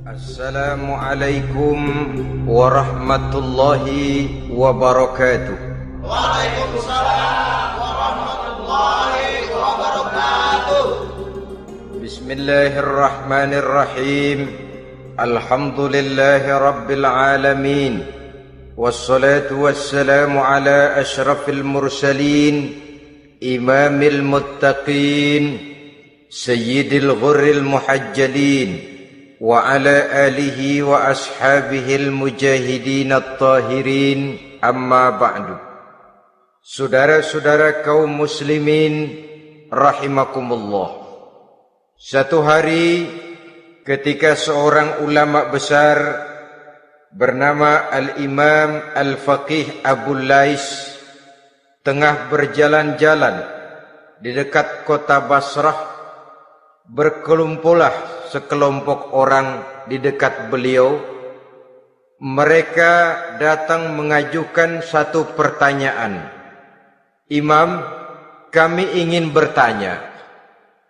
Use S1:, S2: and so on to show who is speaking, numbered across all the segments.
S1: Assalamualaikum warahmatullahi wabarakatuh.
S2: Waalaikumsalam warahmatullahi wabarakatuh.
S1: Bismillahirrahmanirrahim. Alhamdulillahi rabbil alamin. Wassalatu wassalamu ala ashrafil mursalin, imamil muttaqin, sayyidil ghurril muhajjalin, wa ala alihi wa ashabihil mujahidin at-tahirin, amma ba'du. Saudara-saudara kaum muslimin rahimakumullah. Satu hari ketika seorang ulama besar bernama Al-Imam Al-Faqih Abu Lais tengah berjalan-jalan di dekat kota Basrah, berkelumpulah sekelompok orang di dekat beliau. Mereka datang mengajukan satu pertanyaan. Imam, kami ingin bertanya.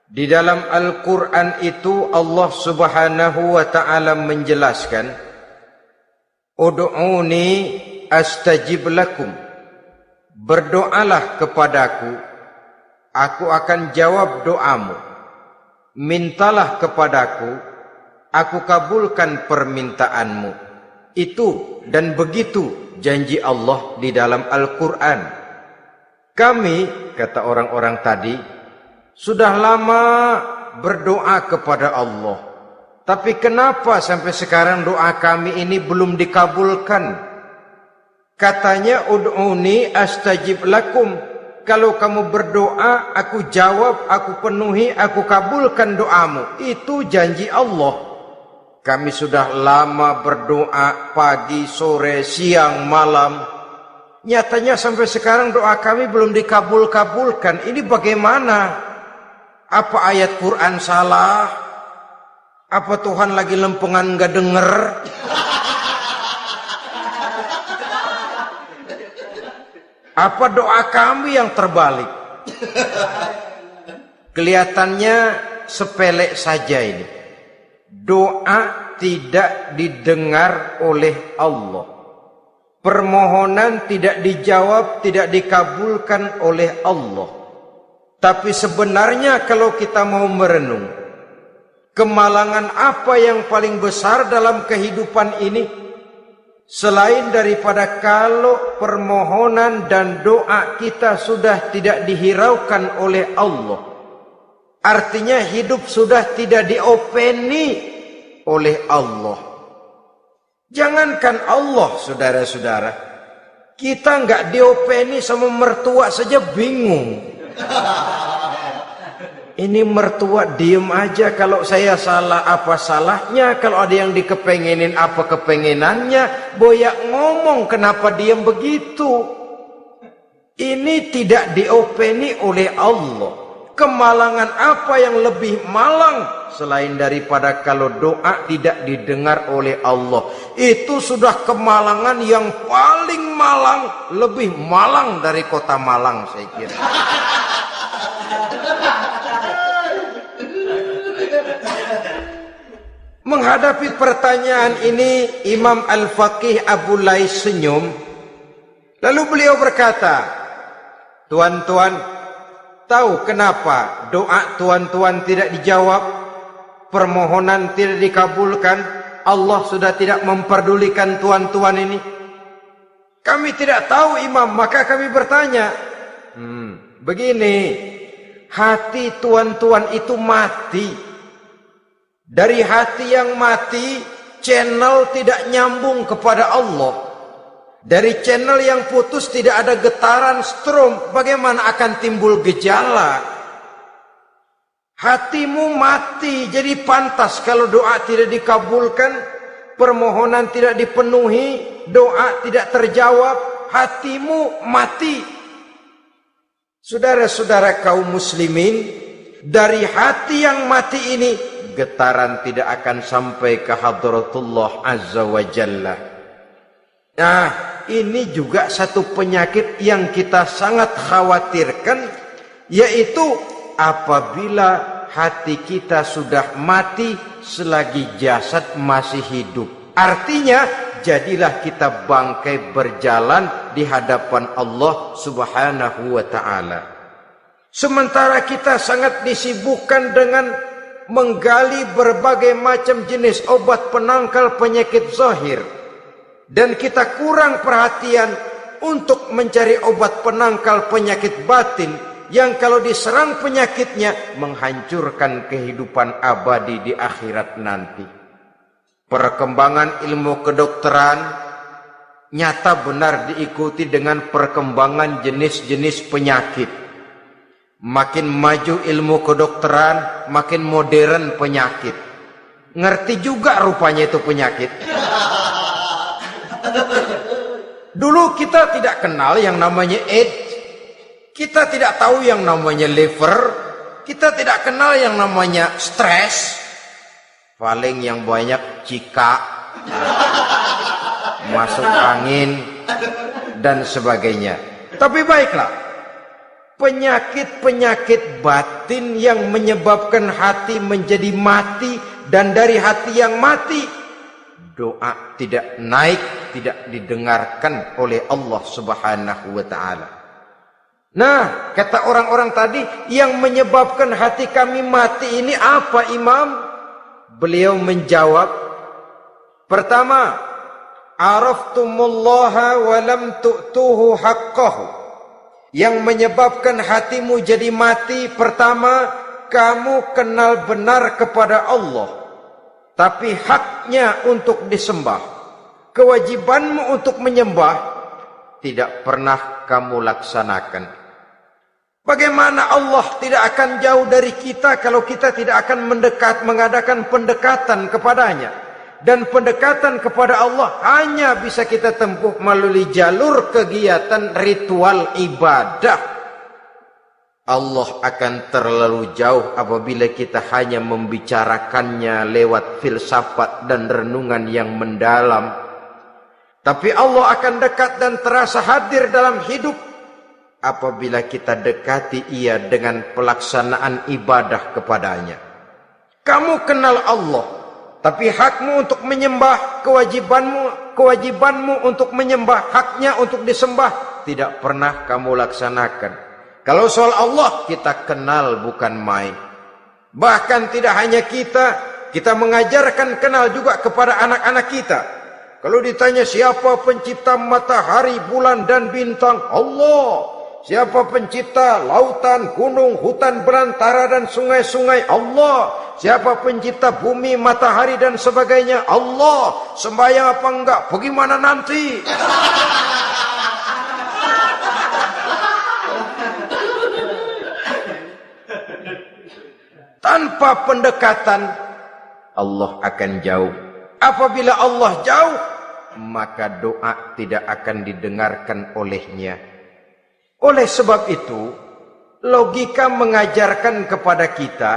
S1: Di dalam Al-Quran itu Allah Subhanahu wa ta'ala menjelaskan, Ud'uni astajib lakum. Berdoalah kepadaku, aku akan jawab doamu. Mintalah kepadaku, aku kabulkan permintaanmu. Itu dan begitu janji Allah di dalam Al-Quran. Kami, kata orang-orang tadi, sudah lama berdoa kepada Allah. Tapi kenapa sampai sekarang doa kami ini belum dikabulkan? Katanya, Ud'uni astajib lakum. Kalau kamu berdoa, aku jawab, aku penuhi, aku kabulkan doamu. Itu janji Allah. Kami sudah lama berdoa pagi, sore, siang, malam. Nyatanya sampai sekarang doa kami belum dikabulkan. Ini bagaimana? Apa ayat Quran salah? Apa Tuhan lagi lempengan gak denger? Apa doa kami yang terbalik? Kelihatannya sepele saja ini. Doa tidak didengar oleh Allah. Permohonan tidak dijawab, tidak dikabulkan oleh Allah. Tapi sebenarnya kalau kita mau merenung, kemalangan apa yang paling besar dalam kehidupan ini? Selain daripada kalau permohonan dan doa kita sudah tidak dihiraukan oleh Allah. Artinya hidup sudah tidak diopeni oleh Allah. Jangankan Allah, saudara-saudara, kita nggak diopeni sama mertua saja bingung. Ini mertua diem aja, kalau saya salah apa salahnya, kalau ada yang dikepengenin apa kepengenannya, boyak ngomong kenapa diem begitu. Ini tidak diopeni oleh Allah. Kemalangan apa yang lebih malang selain daripada kalau doa tidak didengar oleh Allah? Itu sudah kemalangan yang paling malang, lebih malang dari kota Malang saya kira. Menghadapi pertanyaan ini, Imam Al-Faqih Abu Lais senyum. Lalu beliau berkata, tuan-tuan, tahu kenapa doa tuan-tuan tidak dijawab? Permohonan tidak dikabulkan? Allah sudah tidak memperdulikan tuan-tuan ini? Kami tidak tahu, Imam, maka kami bertanya. Begini, hati tuan-tuan itu mati. Dari hati yang mati, channel tidak nyambung kepada Allah. Dari channel yang putus tidak ada getaran strom, bagaimana akan timbul gejala? Hatimu mati, jadi pantas kalau doa tidak dikabulkan, permohonan tidak dipenuhi, doa tidak terjawab, hatimu mati. Saudara-saudara kaum muslimin, dari hati yang mati ini, getaran tidak akan sampai ke hadratullah azza wa jalla. Nah, ini juga satu penyakit yang kita sangat khawatirkan, yaitu apabila hati kita sudah mati selagi jasad masih hidup. Artinya, jadilah kita bangkai berjalan di hadapan Allah Subhanahu wa ta'ala. Sementara kita sangat disibukkan dengan menggali berbagai macam jenis obat penangkal penyakit zahir, dan kita kurang perhatian untuk mencari obat penangkal penyakit batin yang kalau diserang penyakitnya menghancurkan kehidupan abadi di akhirat nanti. Perkembangan ilmu kedokteran nyata benar diikuti dengan perkembangan jenis-jenis penyakit. Makin maju ilmu kedokteran, makin modern penyakit. Ngerti juga rupanya itu penyakit. Dulu kita tidak kenal yang namanya AIDS. Kita tidak tahu yang namanya liver. Kita tidak kenal yang namanya stres. Paling yang banyak cika, masuk angin, dan sebagainya. Tapi baiklah, penyakit-penyakit batin yang menyebabkan hati menjadi mati, dan dari hati yang mati, doa tidak naik, tidak didengarkan oleh Allah Subhanahu wa ta'ala. Nah, kata orang-orang tadi, yang menyebabkan hati kami mati ini apa, Imam? Beliau menjawab, pertama, araftumullaha wa lam tu'tuhu haqqahu. Yang menyebabkan hatimu jadi mati, pertama, kamu kenal benar kepada Allah, tapi haknya untuk disembah, kewajibanmu untuk menyembah, tidak pernah kamu laksanakan. Bagaimana Allah tidak akan jauh dari kita kalau kita tidak akan mengadakan pendekatan kepadanya. Dan pendekatan kepada Allah hanya bisa kita tempuh melalui jalur kegiatan ritual ibadah. Allah akan terlalu jauh apabila kita hanya membicarakannya lewat filsafat dan renungan yang mendalam. Tapi Allah akan dekat dan terasa hadir dalam hidup apabila kita dekati ia dengan pelaksanaan ibadah kepadanya. Kamu kenal Allah, tapi hakmu untuk menyembah, kewajibanmu untuk menyembah, haknya untuk disembah, tidak pernah kamu laksanakan. Kalau soal Allah, kita kenal bukan main. Bahkan tidak hanya kita mengajarkan kenal juga kepada anak-anak kita. Kalau ditanya siapa pencipta matahari, bulan dan bintang, Allah. Siapa pencipta lautan, gunung, hutan belantara dan sungai-sungai? Allah. Siapa pencipta bumi, matahari dan sebagainya? Allah. Sembahyang apa enggak? Bagaimana nanti? Tanpa pendekatan, Allah akan jauh. Apabila Allah jauh, maka doa tidak akan didengarkan olehnya. Oleh sebab itu, logika mengajarkan kepada kita,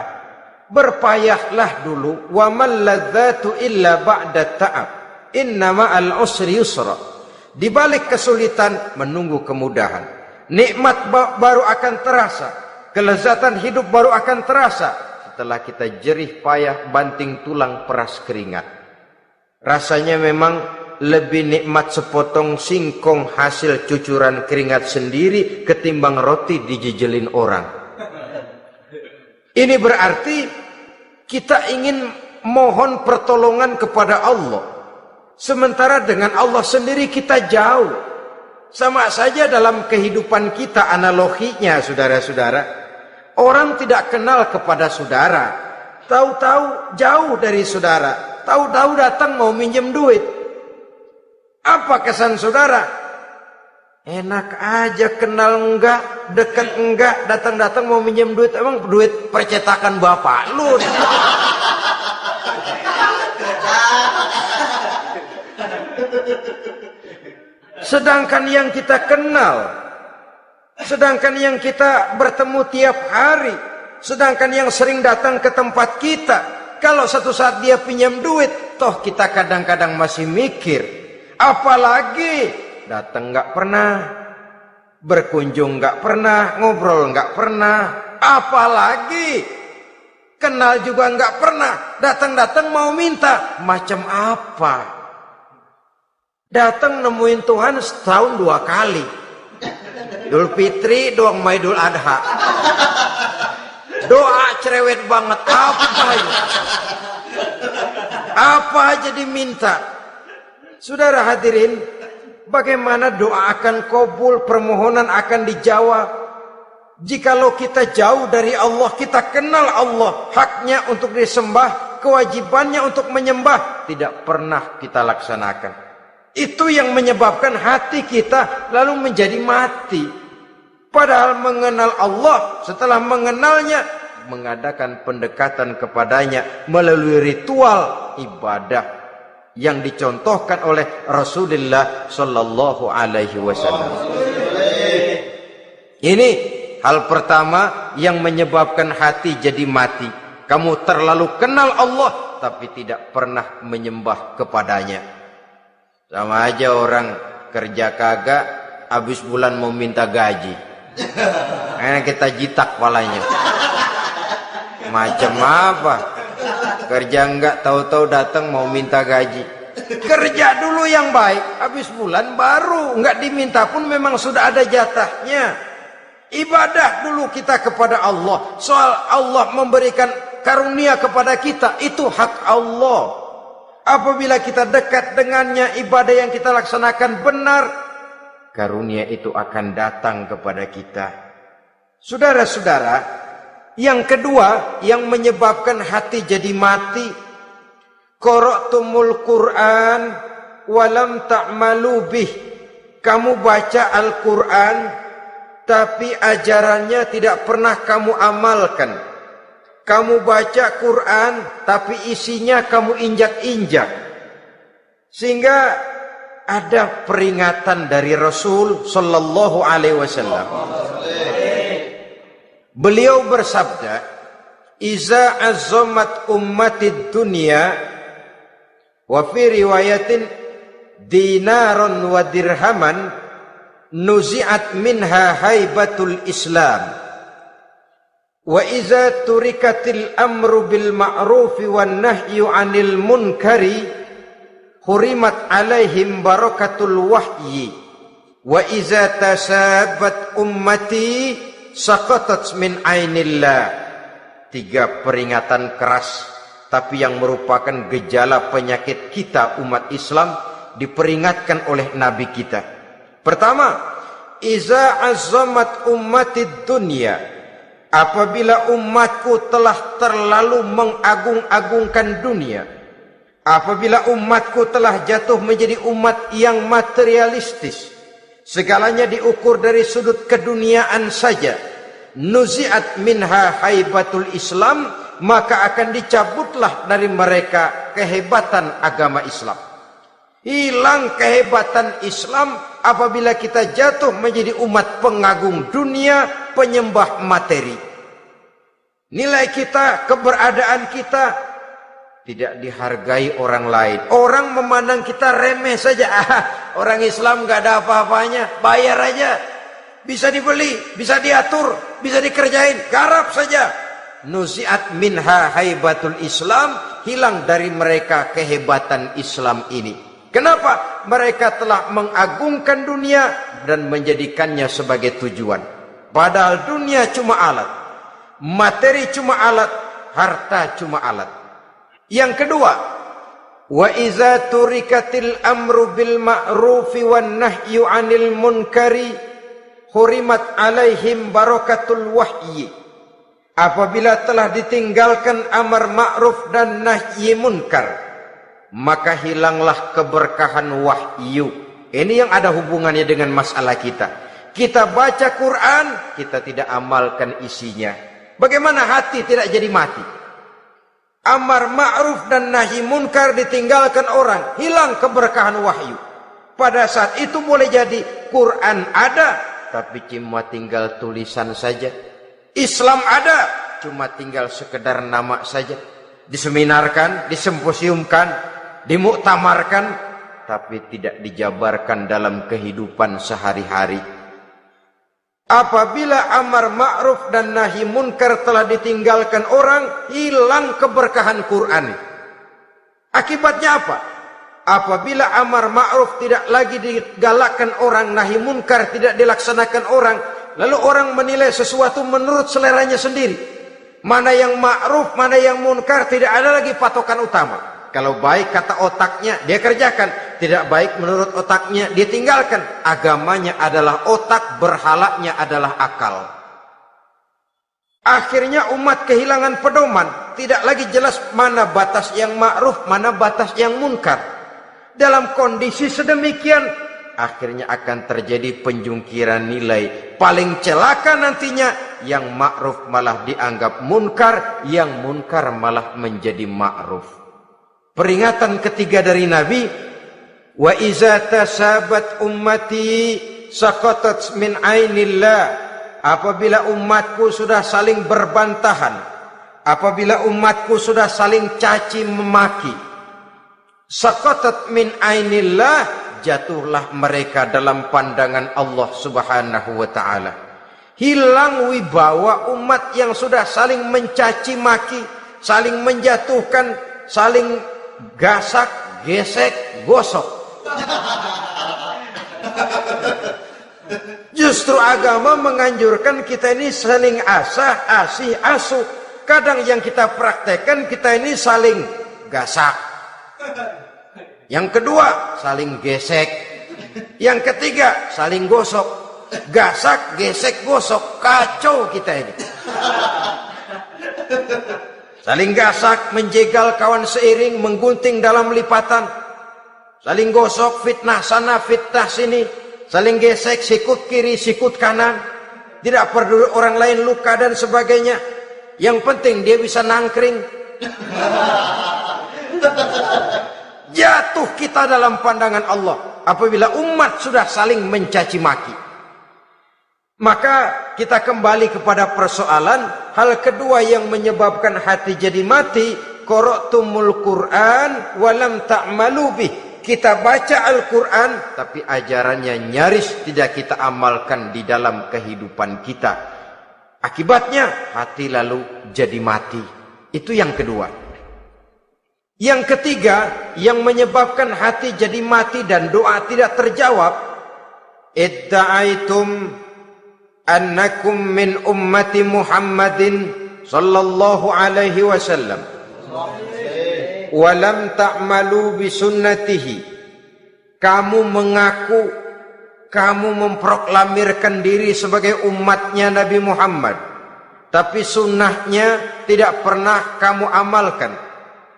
S1: berpayahlah dulu, wa mal ladzatu illa ba'da ta'ab, innama al usri yusra. Di balik kesulitan menunggu kemudahan. Nikmat baru akan terasa, kelezatan hidup baru akan terasa setelah kita jerih payah banting tulang peras keringat. Rasanya memang lebih nikmat sepotong singkong hasil cucuran keringat sendiri ketimbang roti dijejelin orang. Ini berarti kita ingin mohon pertolongan kepada Allah, sementara dengan Allah sendiri kita jauh. Sama saja dalam kehidupan kita analoginya, saudara-saudara. Orang tidak kenal kepada saudara, tahu-tahu jauh dari saudara, tahu-tahu datang mau minjem duit. Apa kesan saudara? Enak aja, kenal enggak, dekat enggak, datang-datang mau minjem duit. Emang duit percetakan bapak lu? Sedangkan yang kita kenal, sedangkan yang kita bertemu tiap hari, sedangkan yang sering datang ke tempat kita, kalau satu saat dia pinjam duit, toh kita kadang-kadang masih mikir. Apalagi datang nggak pernah, berkunjung nggak pernah, ngobrol nggak pernah. Apalagi Kenal juga nggak pernah. Datang-datang mau minta. Macam apa? Datang nemuin Tuhan setahun 2 kali. Idul Fitri, doang Idul Adha. Doa cerewet banget. Apa aja diminta. Saudara hadirin, bagaimana doa akan kabul, permohonan akan dijawab? Jikalau kita jauh dari Allah, kita kenal Allah, haknya untuk disembah, kewajibannya untuk menyembah, tidak pernah kita laksanakan. Itu yang menyebabkan hati kita lalu menjadi mati. Padahal mengenal Allah, setelah mengenalnya, mengadakan pendekatan kepadanya melalui ritual ibadah yang dicontohkan oleh Rasulullah Sallallahu Alaihi Wasallam. Ini hal pertama yang menyebabkan hati jadi mati. Kamu terlalu kenal Allah tapi tidak pernah menyembah kepadanya. Sama aja orang kerja kagak, habis bulan mau minta gaji. Enak kita jitak kepalanya. Macam apa? Kerja enggak, tahu-tahu datang mau minta gaji. Kerja dulu yang baik, habis bulan baru enggak diminta pun memang sudah ada jatahnya. Ibadah dulu kita kepada Allah. Soal Allah memberikan karunia kepada kita, itu hak Allah. Apabila kita dekat dengannya, ibadah yang kita laksanakan benar, karunia itu akan datang kepada kita. Saudara-saudara, yang kedua yang menyebabkan hati jadi mati, qara'tumul Qur'an walam ta'malu bih. Kamu baca Al-Qur'an tapi ajarannya tidak pernah kamu amalkan. Kamu baca Quran tapi isinya kamu injak-injak. Sehingga ada peringatan dari Rasul Sallallahu Alaihi Wasallam. Beliau bersabda, "Iza azzamat ummatid dunya wa fi riwayatin dinaron wa dirhaman nuzi'at minha haibatul Islam. Wa iza turikatil amru bil ma'rufi wan nahyu 'anil munkari hurimat 'alaihim barakatul wahyi. Wa iza tasabat ummati saqatat min 'ainillah." 3 peringatan keras tapi yang merupakan gejala penyakit kita umat Islam diperingatkan oleh Nabi kita. Pertama, iza azzamat ummatid dunya. Apabila umatku telah terlalu mengagung-agungkan dunia, apabila umatku telah jatuh menjadi umat yang materialistis, segalanya diukur dari sudut keduniaan saja, nuzi'at minha haibatul Islam, maka akan dicabutlah dari mereka kehebatan agama Islam. Hilang kehebatan Islam apabila kita jatuh menjadi umat pengagung dunia, penyembah materi. Nilai kita, keberadaan kita tidak dihargai orang lain. Orang memandang kita remeh saja. Orang Islam gak ada apa-apanya, bayar aja. Bisa dibeli, bisa diatur, bisa dikerjain, garap saja. Nuzi'at minha haibatul Islam, hilang dari mereka kehebatan Islam ini. Kenapa? Mereka telah mengagungkan dunia dan menjadikannya sebagai tujuan. Padahal dunia cuma alat, materi cuma alat, harta cuma alat. Yang kedua, wa iza turikatil amru bil ma'rufi wan nahyu 'anil munkari hurimat 'alaihim barakatul wahyi. Apabila telah ditinggalkan amar ma'ruf dan nahi munkar, maka hilanglah keberkahan wahyu. Ini yang ada hubungannya dengan masalah kita. Kita baca Quran, kita tidak amalkan isinya. Bagaimana hati tidak jadi mati? Amar ma'ruf dan nahi munkar ditinggalkan orang, hilang keberkahan wahyu. Pada saat itu boleh jadi Quran ada, tapi cuma tinggal tulisan saja. Islam ada, cuma tinggal sekedar nama saja. Diseminarkan, disimposiumkan, dimuktamarkan, tapi tidak dijabarkan dalam kehidupan sehari-hari. Apabila amar ma'ruf dan nahi munkar telah ditinggalkan orang, hilang keberkahan Quran. Akibatnya apa? Apabila amar ma'ruf tidak lagi digalakkan orang, nahi munkar tidak dilaksanakan orang, lalu orang menilai sesuatu menurut seleranya sendiri. Mana yang ma'ruf, mana yang munkar, tidak ada lagi patokan utama. Kalau baik kata otaknya, dia kerjakan. Tidak baik menurut otaknya, dia tinggalkan. Agamanya adalah otak, berhalanya adalah akal. Akhirnya umat kehilangan pedoman. Tidak lagi jelas mana batas yang ma'ruf, mana batas yang munkar. Dalam kondisi sedemikian, akhirnya akan terjadi penjungkiran nilai. Paling celaka nantinya, yang ma'ruf malah dianggap munkar, yang munkar malah menjadi ma'ruf. Peringatan ketiga dari Nabi, wa iza tasabat ummati saqatat min ainillah. Apabila umatku sudah saling berbantahan, apabila umatku sudah saling caci memaki, saqatat min ainillah, jatuhlah mereka dalam pandangan Allah Subhanahu wa taala. Hilang wibawa umat yang sudah saling mencaci maki, saling menjatuhkan, saling gasak, gesek, gosok. Justru agama menganjurkan kita ini saling asah, asih, asuh. Kadang yang kita praktekkan, kita ini saling gasak. Yang kedua, saling gesek. Yang ketiga, saling gosok. Gasak, gesek, gosok. Kacau kita ini. Saling gasak, menjegal kawan seiring, menggunting dalam lipatan. Saling gosok, fitnah sana, fitnah sini. Saling gesek, sikut kiri, sikut kanan. Tidak peduli orang lain luka dan sebagainya. Yang penting dia bisa nangkring. Jatuh kita dalam pandangan Allah apabila umat sudah saling mencaci maki. Maka kita kembali kepada persoalan, hal kedua yang menyebabkan hati jadi mati, qara'tumul Qur'an walam ta'malu bih. Kita baca Al-Quran, tapi ajarannya nyaris tidak kita amalkan di dalam kehidupan kita. Akibatnya hati lalu jadi mati. Itu yang kedua. Yang ketiga, yang menyebabkan hati jadi mati dan doa tidak terjawab, idda'aitum annakum min ummati Muhammadin sallallahu alaihi wasallam wa lam ta'malu bi sunnatihi. Kamu mengaku, kamu memproklamirkan diri sebagai umatnya Nabi Muhammad, tapi sunnahnya tidak pernah kamu amalkan.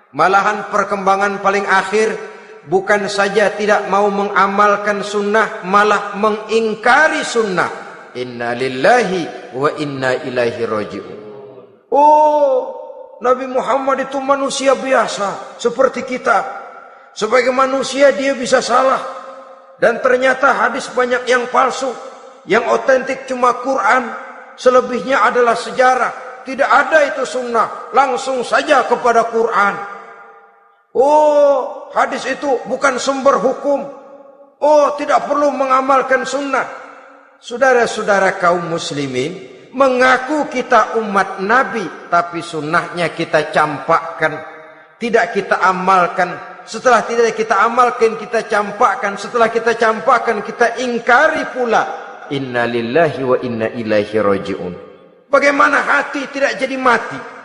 S1: Malahan perkembangan paling akhir, bukan saja tidak mau mengamalkan sunnah, malah mengingkari sunnah. Inna lillahi wa inna ilaihi raji'un. Oh, Nabi Muhammad itu manusia biasa seperti kita. Sebagai manusia dia bisa salah. Dan ternyata hadis banyak yang palsu. Yang otentik cuma Quran. Selebihnya adalah sejarah. Tidak ada itu sunnah. Langsung saja kepada Quran. Oh, hadis itu bukan sumber hukum. Oh, tidak perlu mengamalkan sunnah. Saudara-saudara kaum muslimin, mengaku kita umat Nabi, tapi sunnahnya kita campakkan, tidak kita amalkan. Setelah tidak kita amalkan, kita campakkan. Setelah kita campakkan, kita ingkari pula. Inna lillahi wa inna ilaihi raji'un. Bagaimana hati tidak jadi mati?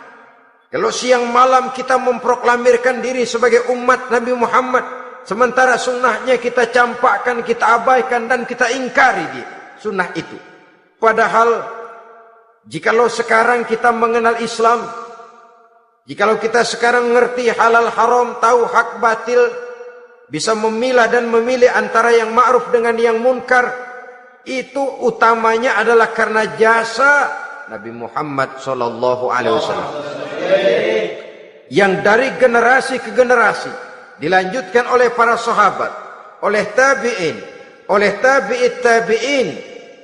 S1: Kalau siang malam kita memproklamirkan diri sebagai umat Nabi Muhammad, sementara sunnahnya kita campakkan, kita abaikan, dan kita ingkari dia. Sunnah itu. Padahal jikalau sekarang kita mengenal Islam, jikalau kita sekarang ngerti halal haram, tahu hak batil, bisa memilah dan memilih antara yang ma'ruf dengan yang munkar, itu utamanya adalah karena jasa Nabi Muhammad sallallahu alaihi wasallam. Yang dari generasi ke generasi dilanjutkan oleh para sahabat, oleh tabi'in, oleh tabi'it tabi'in,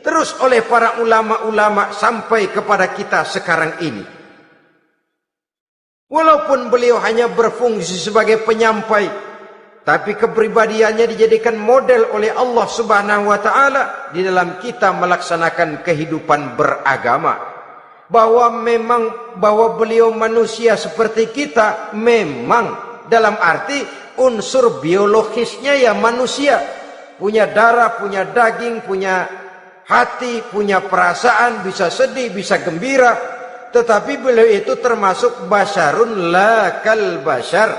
S1: terus oleh para ulama-ulama sampai kepada kita sekarang ini. Walaupun beliau hanya berfungsi sebagai penyampai, tapi kepribadiannya dijadikan model oleh Allah Subhanahu wa taala di dalam kita melaksanakan kehidupan beragama. Bahwa beliau manusia seperti kita, memang dalam arti unsur biologisnya ya manusia, punya darah, punya daging, punya hati, punya perasaan, bisa sedih, bisa gembira. Tetapi beliau itu termasuk basyarun la kal basyar,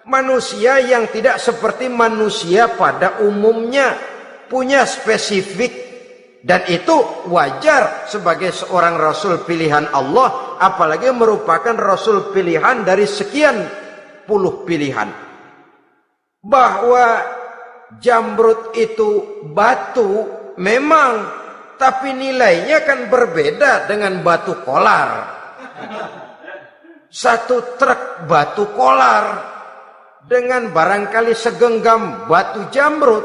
S1: manusia yang tidak seperti manusia pada umumnya, punya spesifik. Dan itu wajar sebagai seorang Rasul pilihan Allah, apalagi merupakan Rasul pilihan dari sekian puluh pilihan. Bahwa jamrud itu batu memang, tapi nilainya kan berbeda dengan batu kolar. Satu truk batu kolar dengan barangkali segenggam batu jamrud,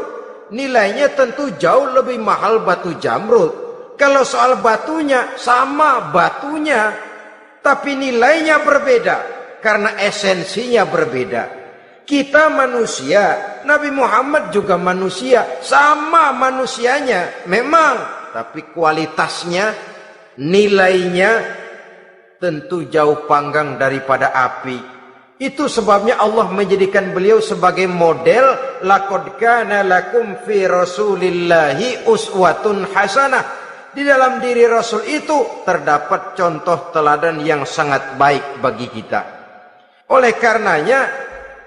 S1: nilainya tentu jauh lebih mahal batu jamrud. Kalau soal batunya, sama batunya, tapi nilainya berbeda karena esensinya berbeda. Kita manusia, Nabi Muhammad juga manusia, sama manusianya memang, tapi kualitasnya, nilainya tentu jauh panggang daripada api. Itu sebabnya Allah menjadikan beliau sebagai model. Laqad kana lakum fi rasulillahi uswatun hasanah. Di dalam diri Rasul itu terdapat contoh teladan yang sangat baik bagi kita. Oleh karenanya,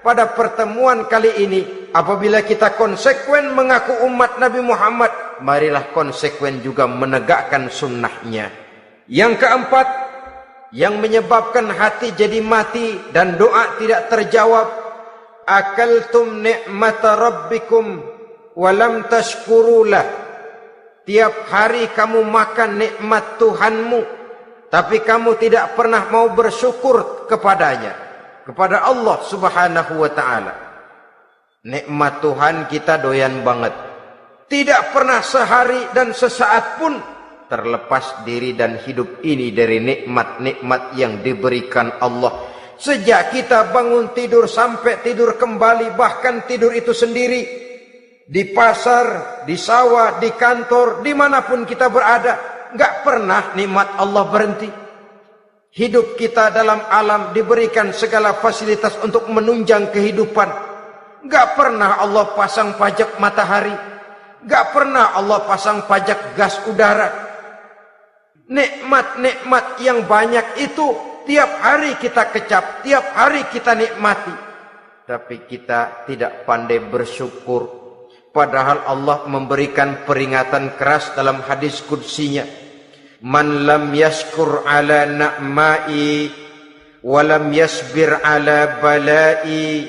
S1: pada pertemuan kali ini, apabila kita konsekuen mengaku umat Nabi Muhammad, marilah konsekuen juga menegakkan sunnahnya. Yang keempat, yang menyebabkan hati jadi mati dan doa tidak terjawab, akaltum ni'mata rabbikum walam tashkurulah. Tiap hari kamu makan nikmat Tuhanmu, tapi kamu tidak pernah mau bersyukur kepadanya, kepada Allah Subhanahu wa ta'ala. Nikmat Tuhan kita doyan banget, tidak pernah sehari dan sesaat pun terlepas diri dan hidup ini dari nikmat-nikmat yang diberikan Allah. Sejak kita bangun tidur sampai tidur kembali, bahkan tidur itu sendiri, di pasar, di sawah, di kantor, dimanapun kita berada, nggak pernah nikmat Allah berhenti. Hidup kita dalam alam diberikan segala fasilitas untuk menunjang kehidupan. Nggak pernah Allah pasang pajak matahari, nggak pernah Allah pasang pajak gas udara. Nikmat-nikmat yang banyak itu tiap hari kita kecap, tiap hari kita nikmati, tapi kita tidak pandai bersyukur. Padahal Allah memberikan peringatan keras dalam hadis qudsinya, man lam yashkur ala na'mai wa lam yasbir ala balai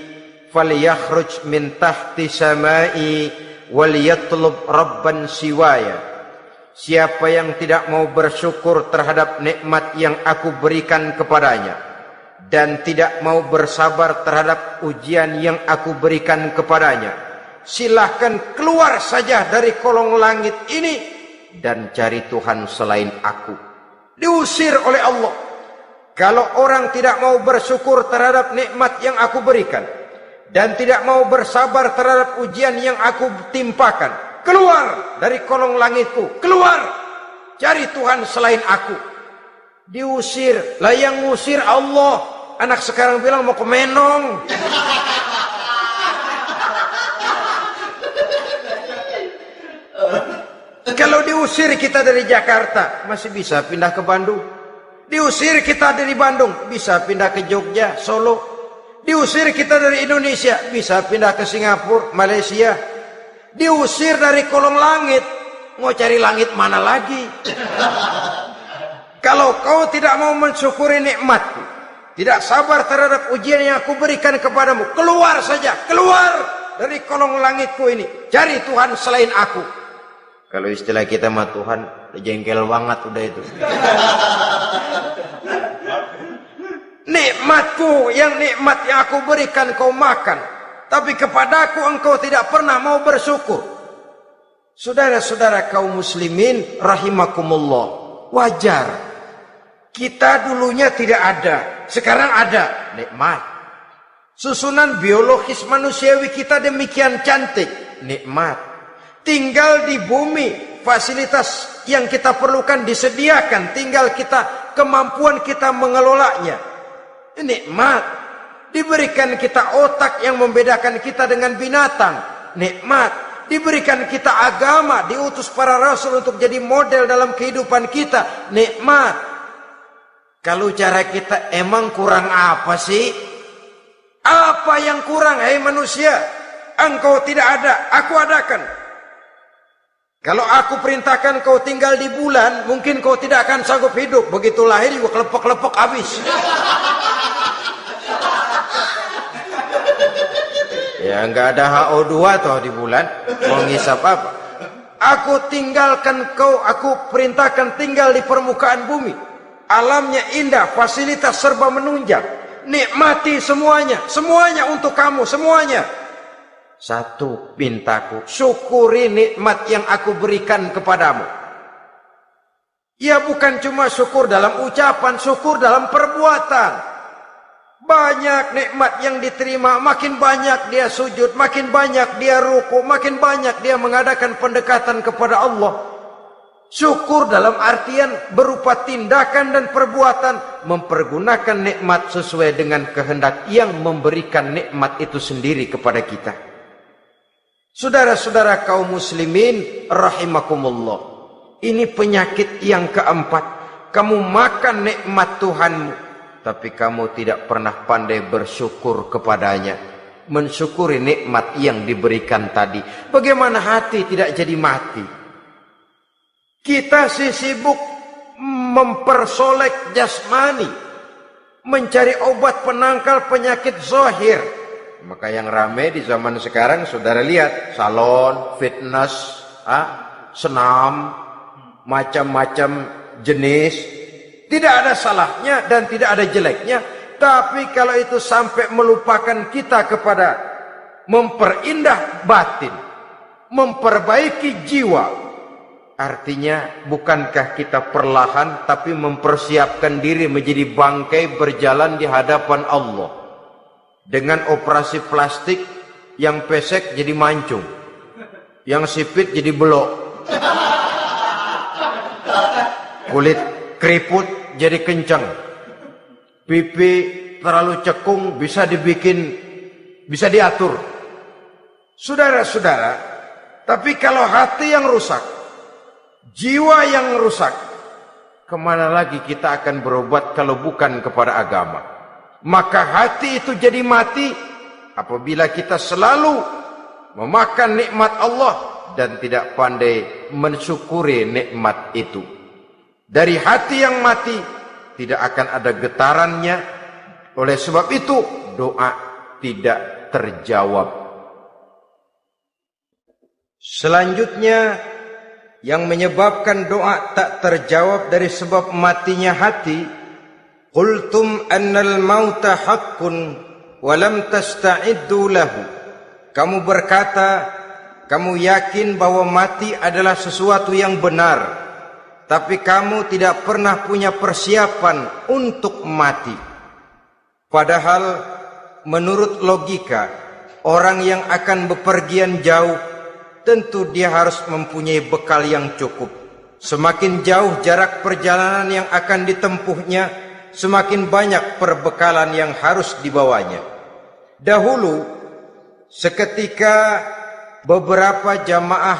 S1: falyakhruj min tahti samai wal yatlub rabban siwaya. Siapa yang tidak mau bersyukur terhadap nikmat yang aku berikan kepadanya dan tidak mau bersabar terhadap ujian yang aku berikan kepadanya, silahkan keluar saja dari kolong langit ini dan cari Tuhan selain aku. Diusir oleh Allah. Kalau orang tidak mau bersyukur terhadap nikmat yang aku berikan dan tidak mau bersabar terhadap ujian yang aku timpakan, keluar dari kolong langitku, keluar, cari Tuhan selain aku. Diusir. Lah yang ngusir Allah. Anak sekarang bilang mau ke Menong. Kalau diusir kita dari Jakarta, masih bisa pindah ke Bandung. Diusir kita dari Bandung, bisa pindah ke Jogja, Solo. Diusir kita dari Indonesia, bisa pindah ke Singapura, Malaysia. Diusir dari kolong langit, mau cari langit mana lagi? Kalau kau tidak mau mensyukuri nikmatku, tidak sabar terhadap ujian yang aku berikan kepadamu, keluar saja, keluar dari kolong langitku ini, cari Tuhan selain aku. Kalau istilah kita mah Tuhan, jengkel banget udah itu. Nikmatku, yang nikmat yang aku berikan kau makan, tapi kepadaku engkau tidak pernah mau bersyukur. Saudara-saudara kaum muslimin rahimakumullah, wajar. Kita dulunya tidak ada, sekarang ada nikmat. Susunan biologis manusiawi kita demikian cantik, nikmat. Tinggal di bumi, fasilitas yang kita perlukan disediakan, tinggal kemampuan kita mengelolanya. Nikmat. Diberikan kita otak yang membedakan kita dengan binatang, nikmat. Diberikan kita agama, diutus para rasul untuk jadi model dalam kehidupan kita, nikmat. Kalau cara kita emang kurang apa sih? Apa yang kurang, hai manusia? Engkau tidak ada, aku adakan. Kalau aku perintahkan kau tinggal di bulan, mungkin kau tidak akan sanggup hidup. Begitu lahir juga kelepek-kelepek habis. Ya nggak ada HO2 toh di bulan, mau ngisap apa? Aku tinggalkan kau, aku perintahkan tinggal di permukaan bumi. Alamnya indah, fasilitas serba menunjang. Nikmati semuanya, semuanya untuk kamu, semuanya. Satu pintaku, syukuri nikmat yang aku berikan kepadamu. Ya bukan cuma syukur dalam ucapan, syukur dalam perbuatan. Banyak nikmat yang diterima, makin banyak dia sujud, makin banyak dia ruku, makin banyak dia mengadakan pendekatan kepada Allah. Syukur dalam artian berupa tindakan dan perbuatan, mempergunakan nikmat sesuai dengan kehendak yang memberikan nikmat itu sendiri kepada kita. Saudara-saudara kaum muslimin rahimakumullah, ini penyakit yang keempat. Kamu makan nikmat Tuhanmu, tapi kamu tidak pernah pandai bersyukur kepadanya, mensyukuri nikmat yang diberikan tadi. Bagaimana hati tidak jadi mati? Kita sibuk mempersolek jasmani, mencari obat penangkal penyakit zahir. Maka yang ramai di zaman sekarang, saudara lihat, salon, fitness, senam, macam-macam jenis. Tidak ada salahnya dan tidak ada jeleknya. Tapi kalau itu sampai melupakan kita kepada memperindah batin, memperbaiki jiwa, artinya bukankah kita perlahan tapi mempersiapkan diri menjadi bangkai berjalan di hadapan Allah. Dengan operasi plastik, yang pesek jadi mancung, yang sipit jadi belok, kulit keriput jadi kencang, pipi terlalu cekung bisa diatur. Saudara-saudara, tapi kalau hati yang rusak, jiwa yang rusak, kemana lagi kita akan berobat kalau bukan kepada agama? Maka hati itu jadi mati apabila kita selalu memakan nikmat Allah dan tidak pandai mensyukuri nikmat itu. Dari hati yang mati tidak akan ada getarannya. Oleh sebab itu doa tidak terjawab. Selanjutnya yang menyebabkan doa tak terjawab dari sebab matinya hati, qultum annal mauta haqqun wa lam tasta'iddu lahu. Kamu berkata, kamu yakin bahwa mati adalah sesuatu yang benar, tapi kamu tidak pernah punya persiapan untuk mati. Padahal menurut logika, orang yang akan bepergian jauh tentu dia harus mempunyai bekal yang cukup. Semakin jauh jarak perjalanan yang akan ditempuhnya, semakin banyak perbekalan yang harus dibawanya. Dahulu, seketika beberapa jamaah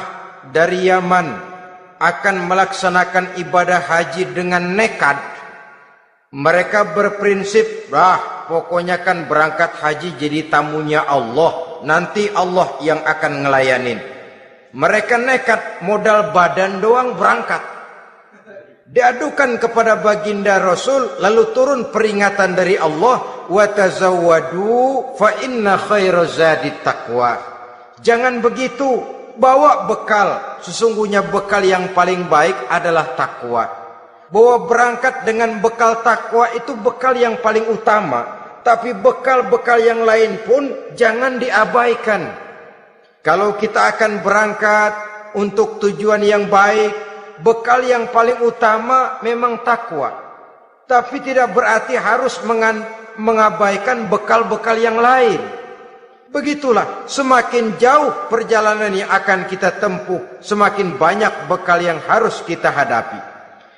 S1: dari Yaman akan melaksanakan ibadah haji dengan nekat, mereka berprinsip, pokoknya kan berangkat haji jadi tamunya Allah, nanti Allah yang akan ngelayanin. Mereka nekat, modal badan doang berangkat. Diadukan kepada baginda Rasul, lalu turun peringatan dari Allah, wa tazawwadu fa inna khairaz zadi taqwa. Jangan begitu, bawa bekal, sesungguhnya bekal yang paling baik adalah takwa. Bahwa berangkat dengan bekal takwa itu bekal yang paling utama, tapi bekal-bekal yang lain pun jangan diabaikan. Kalau kita akan berangkat untuk tujuan yang baik, bekal yang paling utama memang takwa. Tapi tidak berarti harus mengabaikan bekal-bekal yang lain. Begitulah, semakin jauh perjalanan yang akan kita tempuh, semakin banyak bekal yang harus kita hadapi.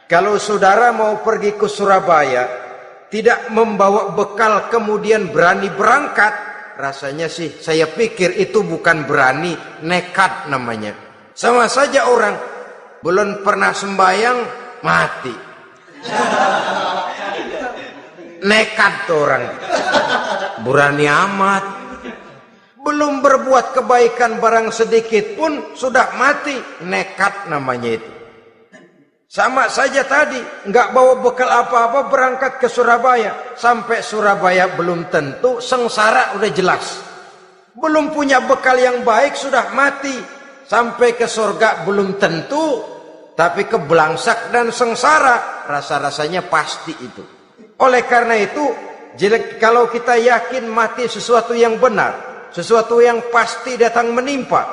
S1: Kalau saudara mau pergi ke Surabaya, tidak membawa bekal kemudian berani berangkat, rasanya sih saya pikir itu bukan berani, nekat namanya. Sama saja orang belum pernah sembahyang mati. Nekat tuh orang. Berani amat. Belum berbuat kebaikan barang sedikit pun sudah mati. Nekat namanya itu. Sama saja tadi, nggak bawa bekal apa-apa berangkat ke Surabaya. Sampai Surabaya belum tentu, sengsara udah jelas. Belum punya bekal yang baik sudah mati. Sampai ke surga belum tentu, tapi kebelangsak dan sengsara rasa-rasanya pasti itu. Oleh karena itu, kalau kita yakin mati sesuatu yang benar, sesuatu yang pasti datang menimpa,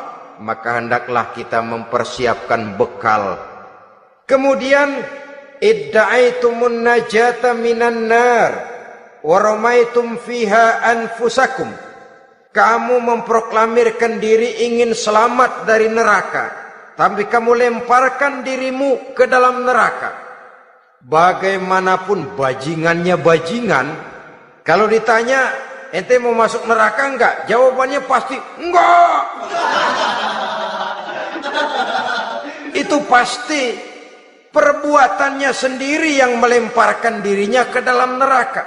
S1: maka hendaklah kita mempersiapkan bekal. Kemudian idda'aitumun najata minan nar wa ramaitum fiha anfusakum. Kamu memproklamirkan diri ingin selamat dari neraka, tapi kamu lemparkan dirimu ke dalam neraka. Bagaimanapun bajingannya bajingan, kalau ditanya ente mau masuk neraka enggak? Jawabannya pasti enggak. Itu pasti. Perbuatannya sendiri yang melemparkan dirinya ke dalam neraka.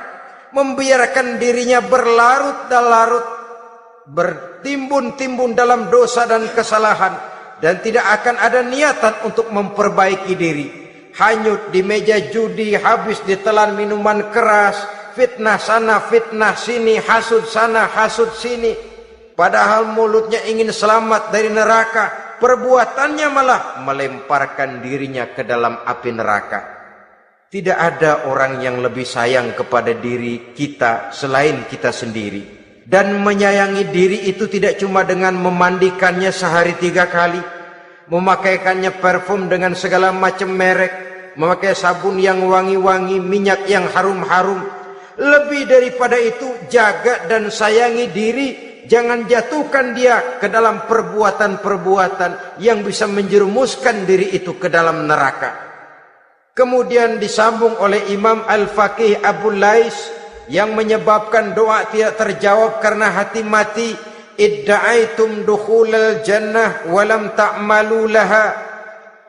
S1: Membiarkan dirinya berlarut-larut, bertimbun-timbun dalam dosa dan kesalahan. Dan tidak akan ada niatan untuk memperbaiki diri. Hanyut di meja judi, habis ditelan minuman keras, fitnah sana, fitnah sini, hasud sana, hasud sini. Padahal mulutnya ingin selamat dari neraka. Perbuatannya malah melemparkan dirinya ke dalam api neraka. Tidak ada orang yang lebih sayang kepada diri kita selain kita sendiri. Dan menyayangi diri itu tidak cuma dengan memandikannya sehari 3 kali, memakaikannya parfum dengan segala macam merek, memakai sabun yang wangi-wangi, minyak yang harum-harum. Lebih daripada itu, jaga dan sayangi diri. Jangan jatuhkan dia ke dalam perbuatan-perbuatan yang bisa menjerumuskan diri itu ke dalam neraka. Kemudian disambung oleh Imam Al-Faqih Abu Lais yang menyebabkan doa tidak terjawab karena hati mati. Idda'aitum dukhulal jannah walam ta'malu laha.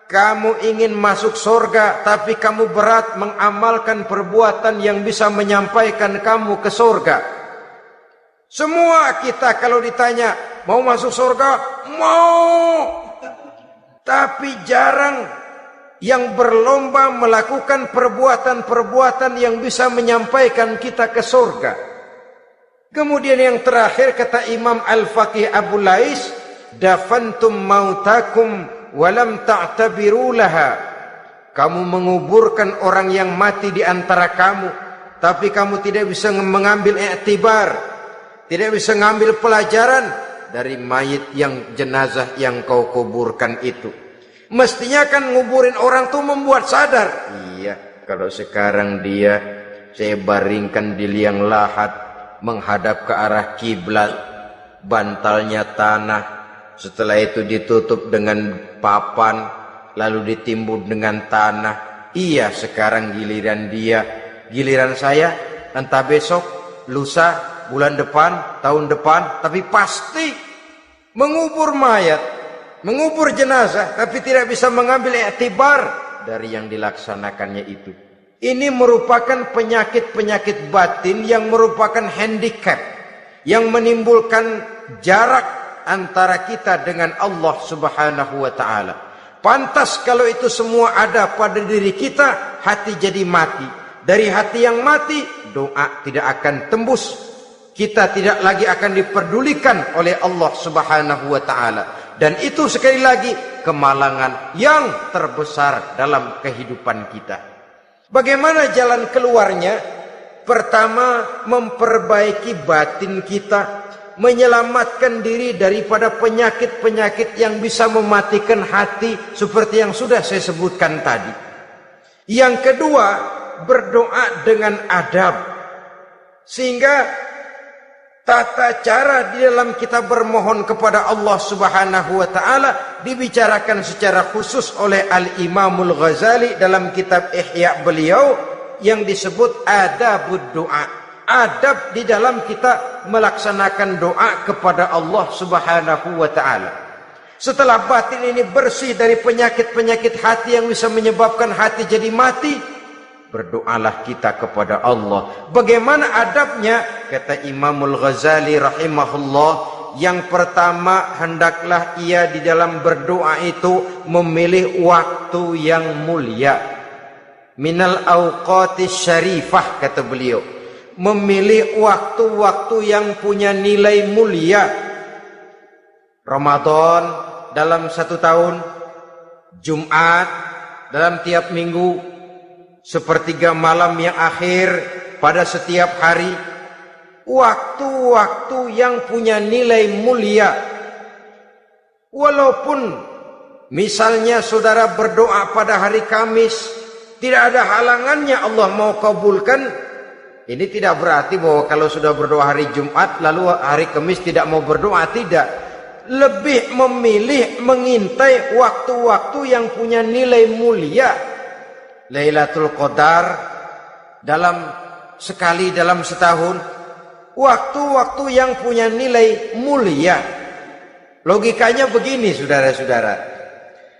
S1: Kamu ingin masuk surga tapi kamu berat mengamalkan perbuatan yang bisa menyampaikan kamu ke surga. Semua kita kalau ditanya mau masuk surga, mau. Tapi jarang yang berlomba melakukan perbuatan-perbuatan yang bisa menyampaikan kita ke surga. Kemudian yang terakhir kata Imam Al-Faqih Abu Lais, dafantum mautakum walam ta'tabiru laha. Kamu menguburkan orang yang mati di antara kamu, tapi kamu tidak bisa mengambil iktibar. Tidak bisa ngambil pelajaran dari mayit yang jenazah yang kau kuburkan itu. Mestinya kan nguburin orang tuh membuat sadar. Iya, kalau sekarang dia saya baringkan di liang lahat menghadap ke arah kiblat, bantalnya tanah, setelah itu ditutup dengan papan, lalu ditimbun dengan tanah. Iya, sekarang giliran dia, giliran saya, entah besok, lusa, bulan depan, tahun depan, tapi pasti mengubur mayat, mengubur jenazah, tapi tidak bisa mengambil iktibar dari yang dilaksanakannya itu. Ini merupakan penyakit-penyakit batin yang merupakan handicap, yang menimbulkan jarak antara kita dengan Allah Subhanahu wa ta'ala. Pantas kalau itu semua ada pada diri kita, hati jadi mati. Dari hati yang mati, doa tidak akan tembus. Kita tidak lagi akan diperdulikan oleh Allah Subhanahu wa ta'ala. Dan itu sekali lagi kemalangan yang terbesar dalam kehidupan kita. Bagaimana jalan keluarnya? Pertama, memperbaiki batin kita, menyelamatkan diri daripada penyakit-penyakit yang bisa mematikan hati seperti yang sudah saya sebutkan tadi. Yang kedua, berdoa dengan adab. Sehingga tata cara di dalam kita bermohon kepada Allah Subhanahu wa taala dibicarakan secara khusus oleh Al-Imamul Ghazali dalam kitab Ihya beliau yang disebut adabud doa. Adab di dalam kita melaksanakan doa kepada Allah Subhanahu wa taala. Setelah batin ini bersih dari penyakit-penyakit hati yang bisa menyebabkan hati jadi mati, berdoalah kita kepada Allah. Bagaimana adabnya? Kata Imamul Ghazali rahimahullah, yang pertama hendaklah ia di dalam berdoa itu memilih waktu yang mulia. Minal awqatis syarifah, kata beliau. Memilih waktu-waktu yang punya nilai mulia. Ramadan dalam 1 tahun, Jumat dalam tiap minggu, sepertiga malam yang akhir pada setiap hari. Waktu-waktu yang punya nilai mulia. Walaupun misalnya saudara berdoa pada hari Kamis, tidak ada halangannya Allah mau kabulkan. Ini tidak berarti bahwa kalau sudah berdoa hari Jumat lalu hari Kamis tidak mau berdoa, tidak. Lebih memilih mengintai waktu-waktu yang punya nilai mulia. Lailatul Qadar sekali dalam setahun. Waktu-waktu yang punya nilai mulia. Logikanya begini saudara-saudara.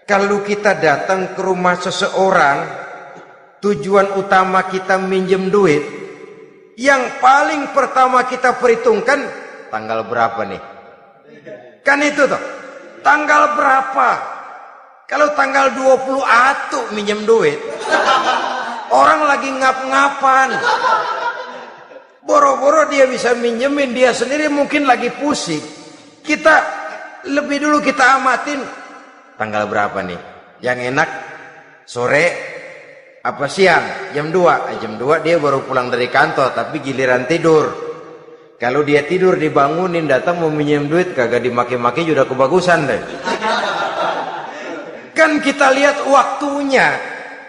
S1: Kalau kita datang ke rumah seseorang, tujuan utama kita minjem duit, yang paling pertama kita perhitungkan tanggal berapa nih? Kan itu toh, tanggal berapa? Kalau tanggal 20 atuh minjem duit, orang lagi ngap-ngapan, boro-boro dia bisa minjemin, dia sendiri mungkin lagi pusing. Kita lebih dulu kita amatin tanggal berapa nih? Yang enak sore apa siang? Jam 2. Jam 2 dia baru pulang dari kantor, tapi giliran tidur. Kalau dia tidur dibangunin datang mau minjem duit, kagak dimaki-maki sudah kebagusan deh. Kan kita lihat waktunya,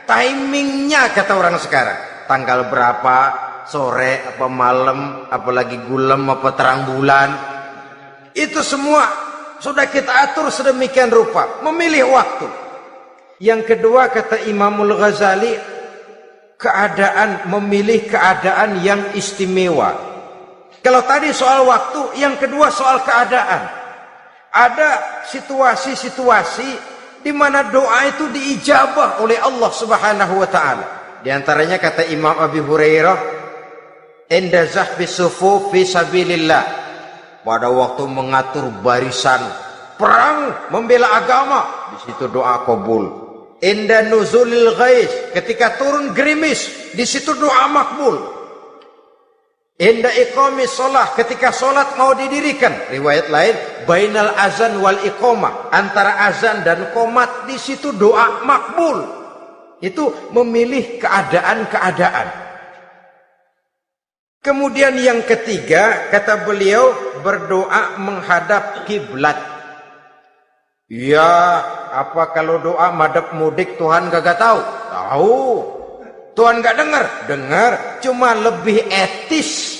S1: timingnya kata orang sekarang. Tanggal berapa, sore apa malam, apalagi gulem apa terang bulan. Itu semua sudah kita atur sedemikian rupa, memilih waktu. Yang kedua kata Imamul Ghazali, memilih keadaan yang istimewa. Kalau tadi soal waktu, yang kedua soal keadaan. Ada situasi-situasi di mana doa itu diijabah oleh Allah Subhanahu wa taala. Di antaranya kata Imam Abi Hurairah, "Inda zahbi sufuf fi sabilillah." Pada waktu mengatur barisan perang membela agama, di situ doa kabul. Inda nuzulil ghais, ketika turun gerimis, di situ doa makbul. Inda iqamis shalah, ketika salat mau didirikan, riwayat lain bainal azan wal iqamah, antara azan dan qomat, di situ doa makbul. Itu memilih keadaan-keadaan. Kemudian yang ketiga kata beliau, berdoa menghadap kiblat. Ya, apa kalau doa madhab mudik Tuhan gak tahu? Tahu. Tuhan gak dengar? Dengar. Cuma lebih etis.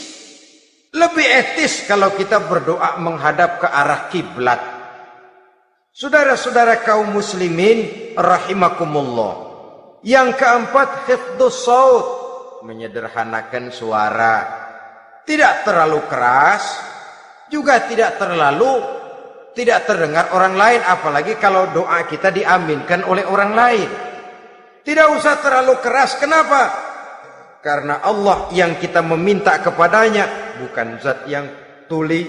S1: Lebih etis kalau kita berdoa menghadap ke arah kiblat. Saudara-saudara kaum muslimin rahimakumullah. Yang keempat, hifdzus shaut, menyederhanakan suara. Tidak terlalu keras, juga tidak terdengar orang lain, apalagi kalau doa kita diaminkan oleh orang lain. Tidak usah terlalu keras. Kenapa? Karena Allah yang kita meminta kepadanya bukan zat yang tuli,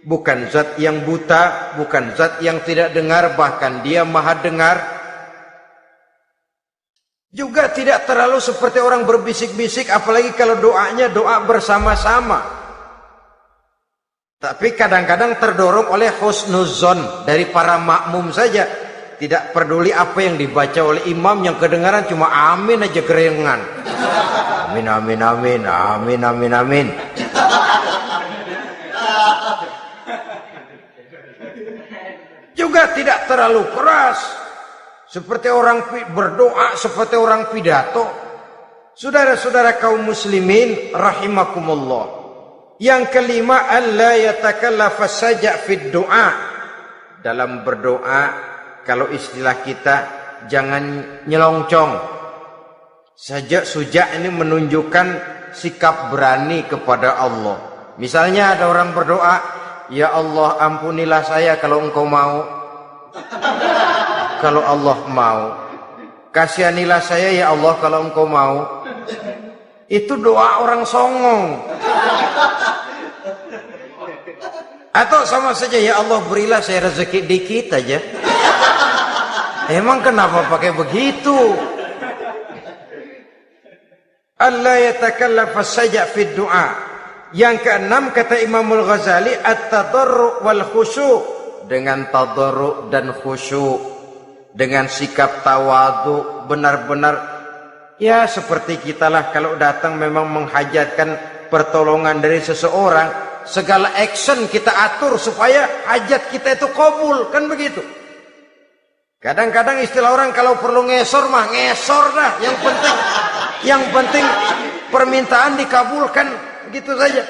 S1: bukan zat yang buta, bukan zat yang tidak dengar, bahkan dia maha dengar. Juga tidak terlalu seperti orang berbisik-bisik, apalagi kalau doanya doa bersama-sama. Tapi kadang-kadang terdorong oleh husnuzon dari para makmum saja. Tidak peduli apa yang dibaca oleh imam, yang kedengaran cuma amin aja kerengan. Amin, amin, amin, amin, amin, amin. Juga tidak terlalu keras. Seperti orang berdoa, seperti orang pidato. Saudara-saudara kaum muslimin rahimakumullah. Yang kelima, alla yatakallafa saja' fid du'a. Dalam berdoa, kalau istilah kita, jangan nyelongcong. Saja' suja' ini menunjukkan sikap berani kepada Allah. Misalnya ada orang berdoa, ya Allah ampunilah saya kalau engkau mau. Kalau Allah mau. Kasihanilah saya ya Allah kalau engkau mau. Itu doa orang songong. Atau sama saja, ya Allah berilah saya rezeki dikit aja. Emang kenapa pakai begitu? Allah yatakallafa saja' fid du'a. Yang keenam kata Imamul Ghazali, at-tadarru' wal khusyu'. Dengan tadarru' dan khusyuk, dengan sikap tawadhu, benar-benar ya seperti kita lah kalau datang memang menghajatkan pertolongan dari seseorang, segala action kita atur supaya hajat kita itu kabul, kan begitu. Kadang-kadang istilah orang kalau perlu ngesor mah ngesor dah, yang penting permintaan dikabulkan, gitu saja.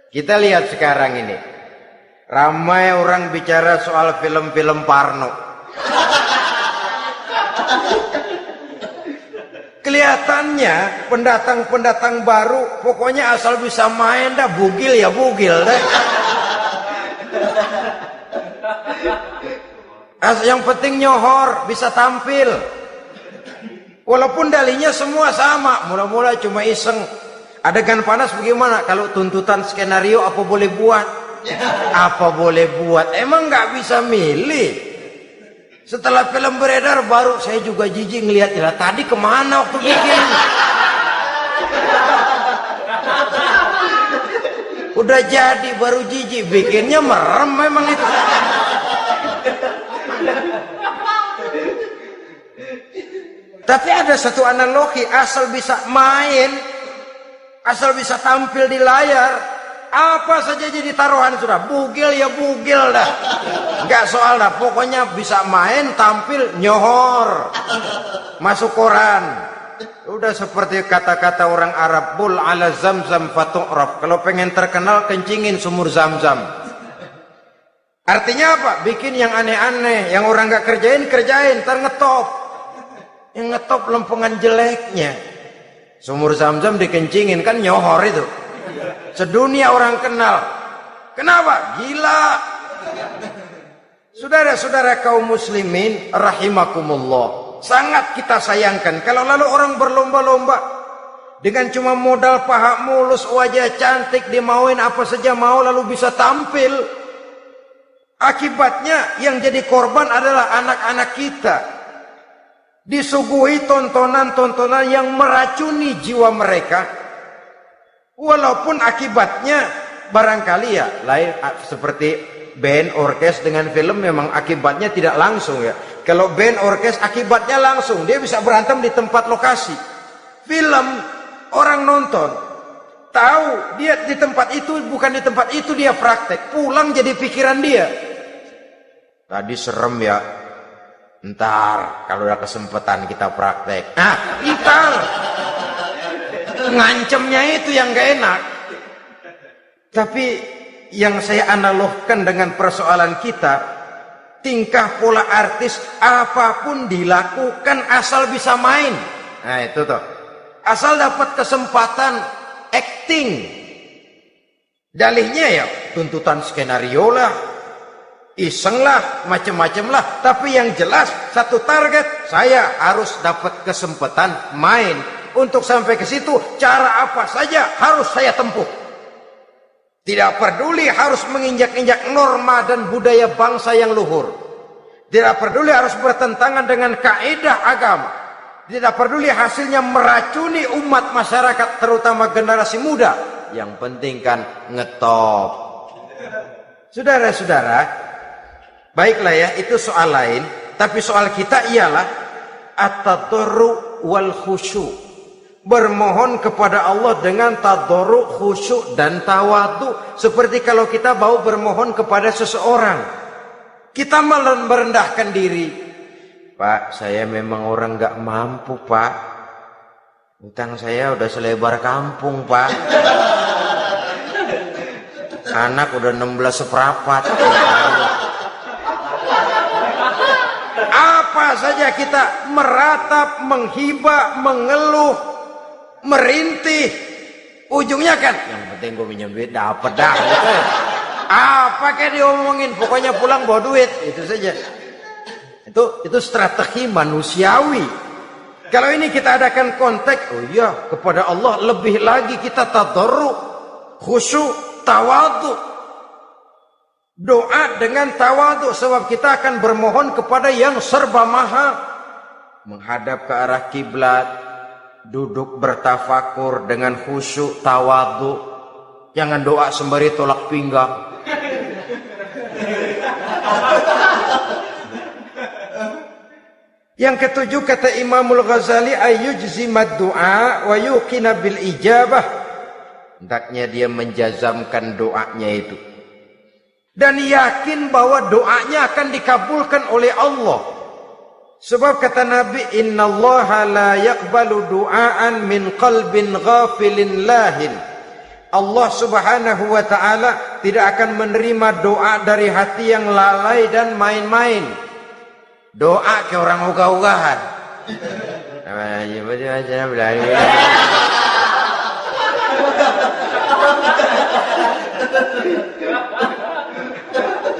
S1: Kita lihat sekarang ini, ramai orang bicara soal film-film Parno. Kelihatannya pendatang-pendatang baru, pokoknya asal bisa main dah, bugil ya bugil dah. Yang penting nyohor, bisa tampil. Walaupun dalihnya semua sama, mula-mula cuma iseng. Adegan panas bagaimana? Kalau tuntutan skenario apa boleh buat? Apa boleh buat? Emang nggak bisa milih. Setelah film beredar baru saya juga jijik ngelihat, ya tadi kemana waktu bikin? Udah jadi baru jijik, bikinnya merem memang itu. Tapi ada satu analogi, asal bisa main, asal bisa tampil di layar, apa saja jadi taruhan sudah. Bugil ya bugil dah, nggak soal dah, pokoknya bisa main, tampil, nyohor, masuk koran. Udah seperti kata-kata orang Arab, bul ala zamzam fatu'raf. Kalau pengen terkenal kencingin sumur Zamzam. Artinya apa? Bikin yang aneh-aneh, yang orang nggak kerjain, ntar ngetop. Yang ngetop lempengan jeleknya. Sumur Zamzam dikencingin, kan nyohor itu. Sedunia orang kenal. Kenapa? Gila. Saudara-saudara kaum muslimin rahimakumullah, sangat kita sayangkan kalau lalu orang berlomba-lomba dengan cuma modal paha mulus, wajah cantik, dimauin apa saja mau, lalu bisa tampil. Akibatnya yang jadi korban adalah anak-anak kita. Disuguhi tontonan-tontonan yang meracuni jiwa mereka. Walaupun akibatnya barangkali ya lain, seperti band orkes dengan film memang akibatnya tidak langsung ya. Kalau band orkes akibatnya langsung, dia bisa berantem di tempat lokasi. Film orang nonton tahu dia di tempat itu, bukan di tempat itu dia praktek, pulang jadi pikiran dia. Tadi serem ya, ntar kalau ada kesempatan kita praktek. Ntar ngancemnya itu yang gak enak. Tapi yang saya analogkan dengan persoalan kita, tingkah pola artis apapun dilakukan asal bisa main. Nah itu tuh, asal dapat kesempatan acting. Dalihnya ya tuntutan skenario lah, iseng lah, macem-macem lah. Tapi yang jelas satu target, saya harus dapat kesempatan main. Untuk sampai ke situ, cara apa saja harus saya tempuh. Tidak peduli harus menginjak-injak norma dan budaya bangsa yang luhur. Tidak peduli harus bertentangan dengan kaidah agama. Tidak peduli hasilnya meracuni umat masyarakat, terutama generasi muda. Yang penting kan ngetop. Saudara-saudara, baiklah ya, itu soal lain. Tapi soal kita ialah at-tadarru wal khusyu'. Bermohon kepada Allah dengan tadarru', khusyuk dan tawadhu. Seperti kalau kita mau bermohon kepada seseorang, kita merendahkan diri. Pak, saya memang orang gak mampu pak, utang saya udah selebar kampung pak. Anak udah 16 seperempat. Apa saja kita meratap, menghibah, mengeluh, merintih, ujungnya kan yang penting gue minjem duit dapet dah gitu. Apa kayak diomongin, pokoknya pulang bawa duit, itu saja. Itu strategi manusiawi. Kalau ini kita adakan konteks, oh iya, kepada Allah lebih lagi kita tadarruk, khusyuk, tawadhu. Doa dengan tawadhu, sebab kita akan bermohon kepada yang serba maha. Menghadap ke arah kiblat, duduk bertafakur dengan khusyuk, tawadhu. Jangan doa sembari tolak pinggang. Yang ketujuh kata Imamul Ghazali, ayyujzimad du'a wa yuqina bil ijabah. Hendaknya dia menjazamkan doanya itu dan yakin bahwa doanya akan dikabulkan oleh Allah. Sebab kata Nabi, innallaha la yaqbalu du'aan min qalbin ghafilin lahin. Allah subhanahu wa ta'ala tidak akan menerima doa dari hati yang lalai dan main-main. Doa ke orang ugah-ugahan.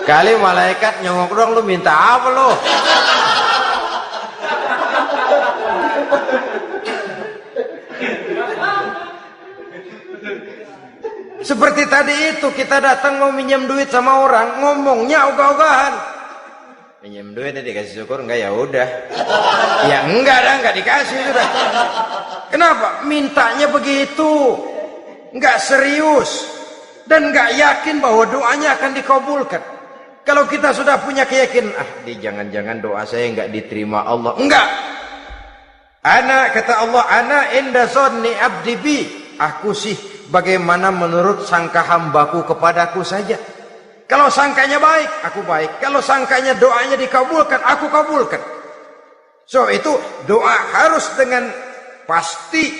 S1: Kali malaikat nyongok dong, lu minta apa lu? Seperti tadi itu, kita datang mau minjem duit sama orang, ngomongnya ogah-ogahan. Minjem duit dikasih syukur, enggak ya udah. Ya enggak dah, enggak dikasih sudah. Kenapa? Mintanya begitu. Enggak serius dan enggak yakin bahwa doanya akan dikabulkan. Kalau kita sudah punya keyakinan, jangan-jangan doa saya enggak diterima Allah. Enggak. Kata Allah, ana inda zanni abdi bi. Aku sih bagaimana menurut sangka hambaku kepadaku saja. Kalau sangkanya baik, aku baik. Kalau sangkanya doanya dikabulkan, aku kabulkan. So itu doa harus dengan pasti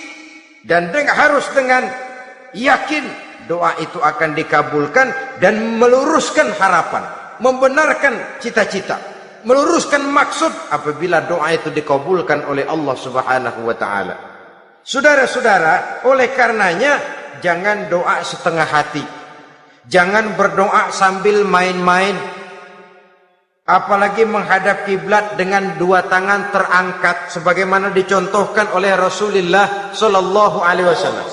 S1: dan harus dengan yakin doa itu akan dikabulkan dan meluruskan harapan, membenarkan cita-cita, meluruskan maksud apabila doa itu dikabulkan oleh Allah Subhanahu wa taala. Saudara-saudara, oleh karenanya jangan doa setengah hati. Jangan berdoa sambil main-main. Apalagi menghadap kiblat dengan dua tangan terangkat sebagaimana dicontohkan oleh Rasulullah sallallahu alaihi wasallam.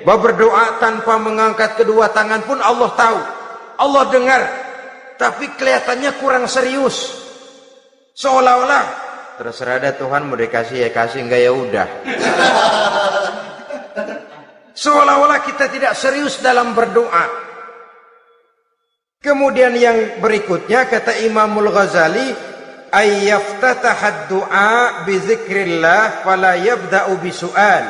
S1: Bahwa berdoa tanpa mengangkat kedua tangan pun Allah tahu. Allah dengar. Tapi kelihatannya kurang serius. Seolah-olah terserah ada Tuhan, mau dikasih ya kasih, enggak ya udah. Seolah-olah kita tidak serius dalam berdoa. Kemudian yang berikutnya kata Imamul Ghazali, ayyaftatahad du'a bi zikrillah fala yabda'u bi su'al.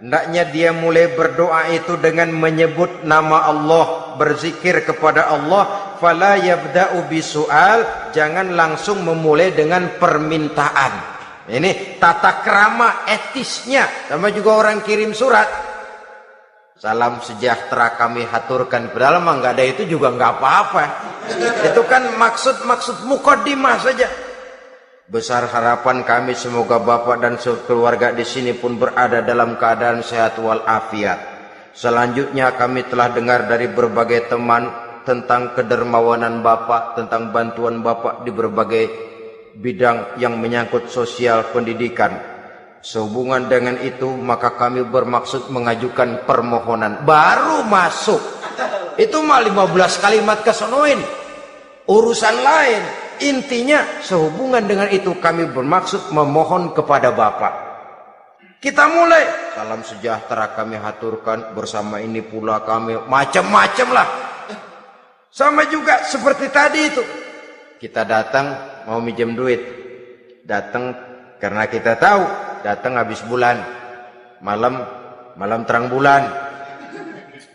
S1: Hendaknya dia mulai berdoa itu dengan menyebut nama Allah, berzikir kepada Allah, fala yabda'u bi su'al, jangan langsung memulai dengan permintaan. Ini tata krama etisnya. Sama juga orang kirim surat, salam sejahtera kami haturkan, padahal mah nggak ada itu juga nggak apa-apa. Itu kan maksud mukaddimah saja. Besar harapan kami semoga Bapak dan keluarga di sini pun berada dalam keadaan sehat walafiat. Selanjutnya kami telah dengar dari berbagai teman tentang kedermawanan Bapak, tentang bantuan Bapak di berbagai bidang yang menyangkut sosial pendidikan. Sehubungan dengan itu maka kami bermaksud mengajukan permohonan. Baru masuk itu mah 15 kalimat kesonoin, urusan lain. Intinya sehubungan dengan itu kami bermaksud memohon kepada Bapak. Kita mulai, salam sejahtera kami haturkan, bersama ini pula kami, macam-macam lah. Sama juga seperti tadi itu, kita datang mau minjem duit, datang karena kita tahu datang habis bulan, malam terang bulan,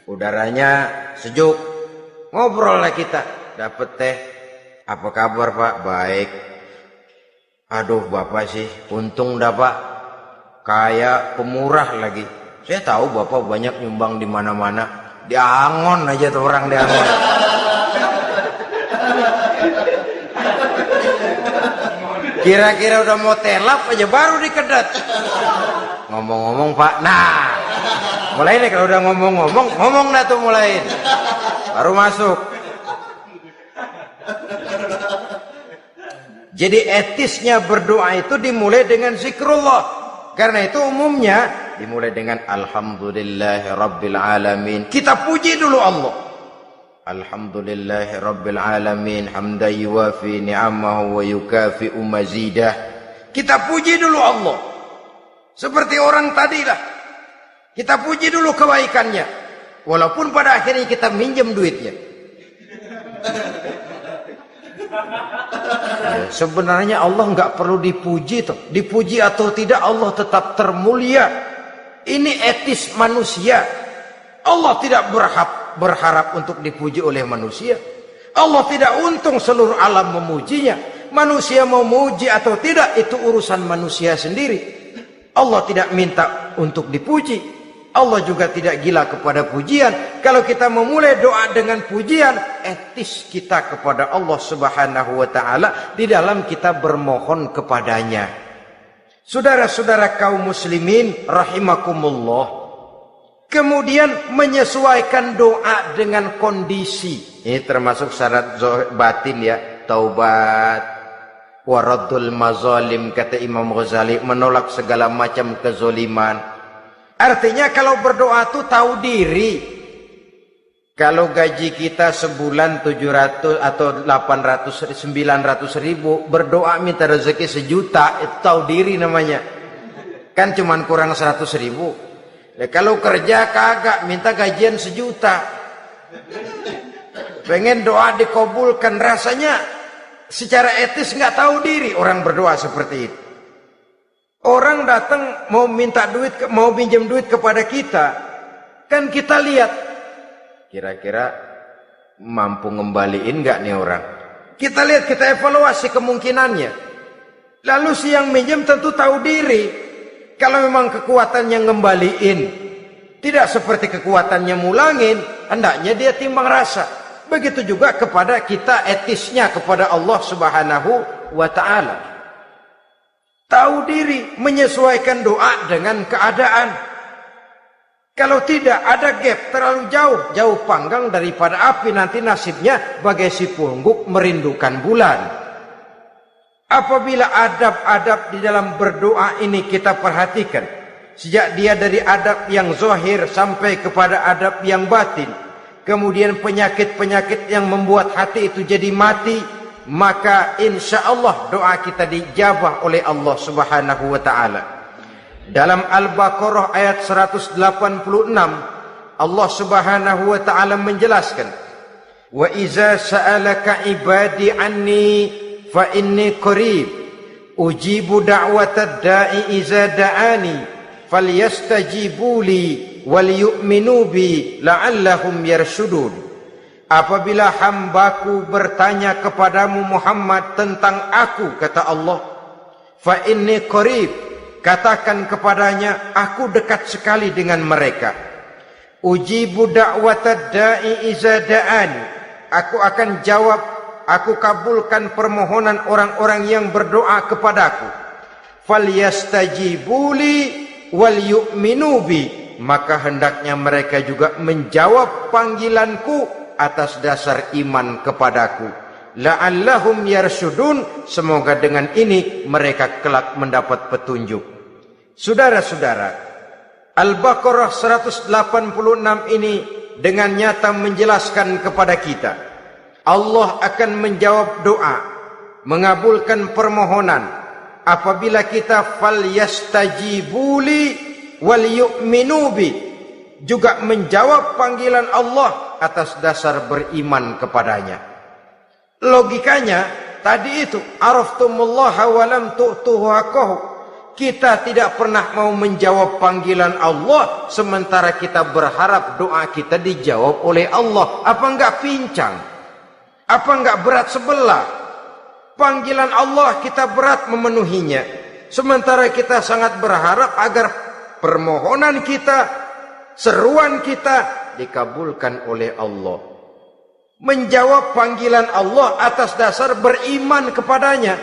S1: udaranya sejuk, ngobrol lah kita, dapet teh, apa kabar Pak? Baik. Aduh Bapak sih, untung dah Pak, kayak pemurah lagi. Saya tahu Bapak banyak nyumbang di mana-mana, Diangon aja tuh orang diangon. Kira-kira udah mau telap aja baru dikedat. Ngomong-ngomong Pak, nah mulai nih kalau udah ngomong dah tuh mulai. Baru masuk. Jadi etisnya berdoa itu dimulai dengan zikrullah. Karena itu umumnya dimulai dengan Alhamdulillahi Rabbil Alamin. Kita puji dulu Allah. Alhamdulillahi Rabbil Alamin. Hamdan yuwafi ni'amahu wa yukafi'u mazidah. Kita puji dulu Allah. Seperti orang tadi lah. Kita puji dulu kebaikannya. Walaupun pada akhirnya kita minjem duitnya. Sebenarnya Allah nggak perlu dipuji toh. Dipuji atau tidak Allah tetap termulia. Ini etis manusia. Allah tidak berharap untuk dipuji oleh manusia. Allah tidak untung seluruh alam memujinya. Manusia mau memuji atau tidak itu urusan manusia sendiri. Allah tidak minta untuk dipuji. Allah juga tidak gila kepada pujian. Kalau kita memulai doa dengan pujian, etis kita kepada Allah Subhanahu wa taala di dalam kita bermohon kepadanya. Saudara-saudara kaum muslimin rahimakumullah. Kemudian menyesuaikan doa dengan kondisi. Ini termasuk syarat batin ya, taubat, waraddul mazalim kata Imam Ghazali, menolak segala macam kezoliman. Artinya kalau berdoa tuh tahu diri. Kalau gaji kita sebulan 700 atau 800 900 ribu, berdoa minta rezeki 1 juta, itu tahu diri namanya. Kan cuman kurang 100 ribu. Kalau kerja kagak minta gajian 1 juta. Pengen doa dikabulkan, rasanya secara etis nggak tahu diri orang berdoa seperti itu. Orang datang mau minta duit, mau pinjam duit kepada kita, kan kita lihat kira-kira mampu ngembaliin nggak nih orang. Kita lihat, kita evaluasi kemungkinannya. Lalu si yang minjem tentu tahu diri. Kalau memang kekuatannya ngembaliin tidak seperti kekuatannya mulangin, hendaknya dia timbang rasa. Begitu juga kepada kita etisnya kepada Allah Subhanahu wa taala. Tahu diri, menyesuaikan doa dengan keadaan. Kalau tidak ada gap terlalu jauh panggang daripada api, nanti nasibnya bagai si pungguk merindukan bulan. Apabila adab-adab di dalam berdoa ini kita perhatikan, sejak dia dari adab yang zahir sampai kepada adab yang batin, kemudian penyakit-penyakit yang membuat hati itu jadi mati, maka insya Allah doa kita dijabah oleh Allah Subhanahu wa taala. Dalam Al-Baqarah ayat 186 Allah Subhanahu wa taala menjelaskan, wa iza sa'alaka ibadi anni fa inni qarib ujibu da'watad da'i iza da'ani falyastajibu li wal yu'minu bi la'allahum yarshudun. Apabila hambaku bertanya kepadamu Muhammad tentang aku, kata Allah, fa inni qarib, katakan kepadanya aku dekat sekali dengan mereka. Ujibu da'watad da'i iza da'ani, aku akan jawab, aku kabulkan permohonan orang-orang yang berdoa kepadaku. Falyastajibuli wal yu'minu bi, maka hendaknya mereka juga menjawab panggilanku atas dasar iman kepadaku. La'allahum yarshudun, semoga dengan ini mereka kelak mendapat petunjuk. Saudara-saudara, Al-Baqarah 186 ini dengan nyata menjelaskan kepada kita, Allah akan menjawab doa, mengabulkan permohonan apabila kita falyastajibuli wal yu'minu bi, juga menjawab panggilan Allah atas dasar beriman kepadanya. Logikanya tadi itu, araftumullaha wa lam tu'tuhu haqqahu. Kita tidak pernah mau menjawab panggilan Allah sementara kita berharap doa kita dijawab oleh Allah. Apa enggak pincang? Apa enggak berat sebelah? Panggilan Allah kita berat memenuhinya, sementara kita sangat berharap agar permohonan kita, seruan kita dikabulkan oleh Allah. Menjawab panggilan Allah atas dasar beriman kepadanya.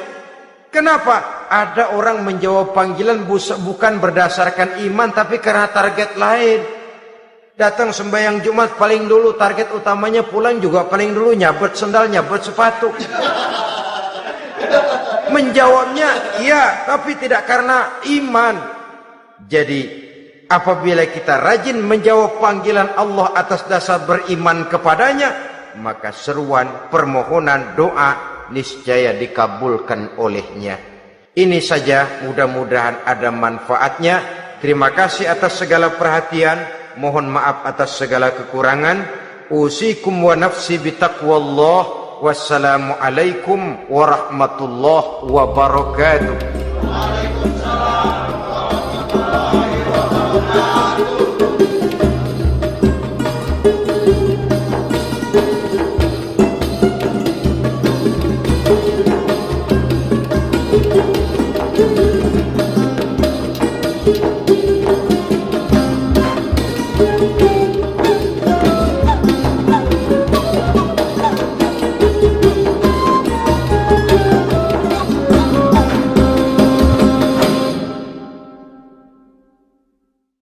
S1: Kenapa? Ada orang menjawab panggilan bukan berdasarkan iman, tapi karena target lain. Datang sembahyang Jumat paling dulu, target utamanya pulang juga paling dulu nyabet sendal, nyabet sepatu. Menjawabnya iya, tapi tidak karena iman. Jadi apabila kita rajin menjawab panggilan Allah atas dasar beriman kepadanya, maka seruan, permohonan, doa niscaya dikabulkan olehnya. Ini saja, mudah-mudahan ada manfaatnya. Terima kasih atas segala perhatian. Mohon maaf atas segala kekurangan. Usikum wa nafsi bitaqwallah. Wassalamualaikum warahmatullahi wabarakatuh.